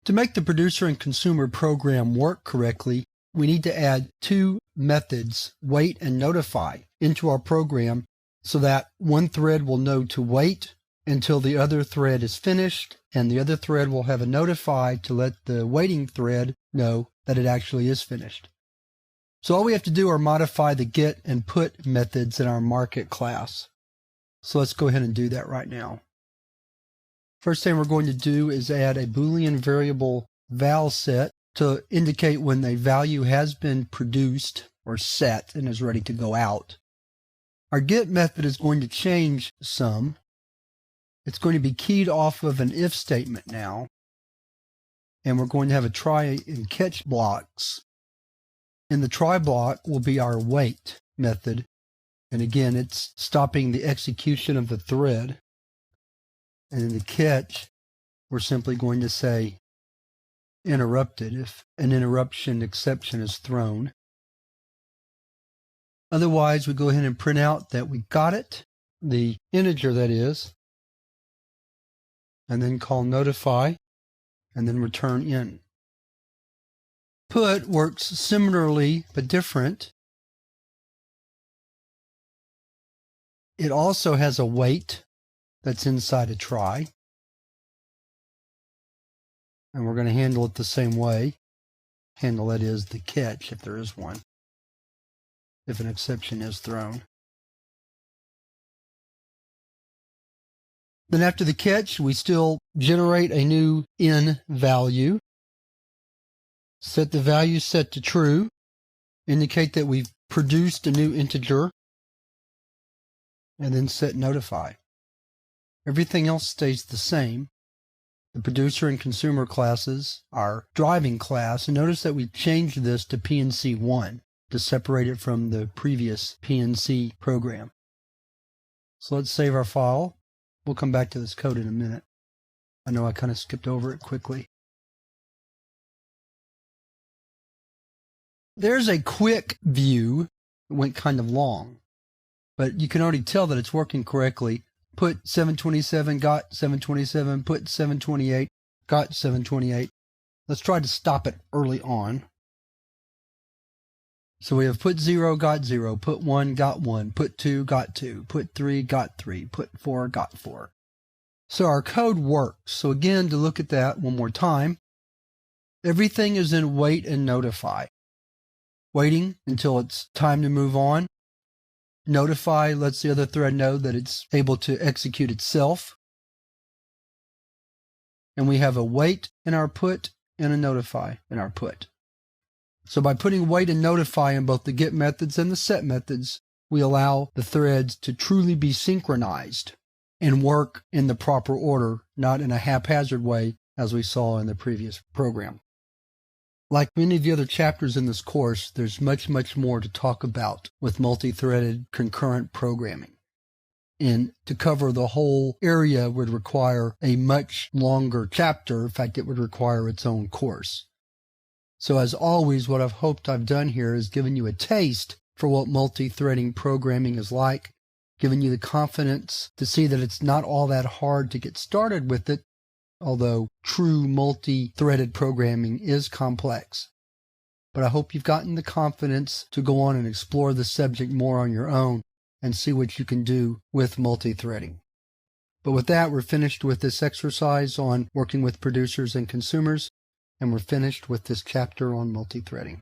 To make the producer and consumer program work correctly, we need to add two methods, wait and notify, into our program so that one thread will know to wait until the other thread is finished, and the other thread will have a notify to let the waiting thread know that it actually is finished. So all we have to do are modify the get and put methods in our market class. So let's go ahead and do that right now. First thing we're going to do is add a Boolean variable val set to indicate when a value has been produced or set and is ready to go out. Our get method is going to change some. It's going to be keyed off of an if statement now, and we're going to have a try and catch blocks. In the try block will be our wait method, and again it's stopping the execution of the thread. And in the catch, we're simply going to say interrupted if an interruption exception is thrown. Otherwise, we go ahead and print out that we got it, the integer that is, and then call notify, and then return in. Put works similarly but different. It also has a wait that's inside a try, and we're going to handle it the same way. Handle, that is, the catch if there is one, if an exception is thrown. Then after the catch, we still generate a new in value. Set the value set to true. Indicate that we've produced a new integer. And then set notify. Everything else stays the same. The producer and consumer classes are driving class. And notice that we changed this to PNC1 to separate it from the previous PNC program. So let's save our file. We'll come back to this code in a minute. I know I kind of skipped over it quickly. There's a quick view. It went kind of long, but you can already tell that it's working correctly. Put 727, got 727, put 728, got 728. Let's try to stop it early on. So we have put 0, got 0, put 1, got 1, put 2, got 2, put 3, got 3, put 4, got 4. So our code works. So again, to look at that one more time, everything is in wait and notify. Waiting until it's time to move on. Notify lets the other thread know that it's able to execute itself. And we have a wait in our put and a notify in our put. So by putting wait and notify in both the get methods and the set methods, we allow the threads to truly be synchronized and work in the proper order, not in a haphazard way as we saw in the previous program. Like many of the other chapters in this course, there's much more to talk about with multi-threaded concurrent programming. And to cover the whole area would require a much longer chapter. In fact, it would require its own course. So as always, what I've hoped I've done here is given you a taste for what multi-threading programming is like, given you the confidence to see that it's not all that hard to get started with it, although true multi-threaded programming is complex. But I hope you've gotten the confidence to go on and explore the subject more on your own and see what you can do with multi-threading. But with that, we're finished with this exercise on working with producers and consumers, and we're finished with this chapter on multi-threading.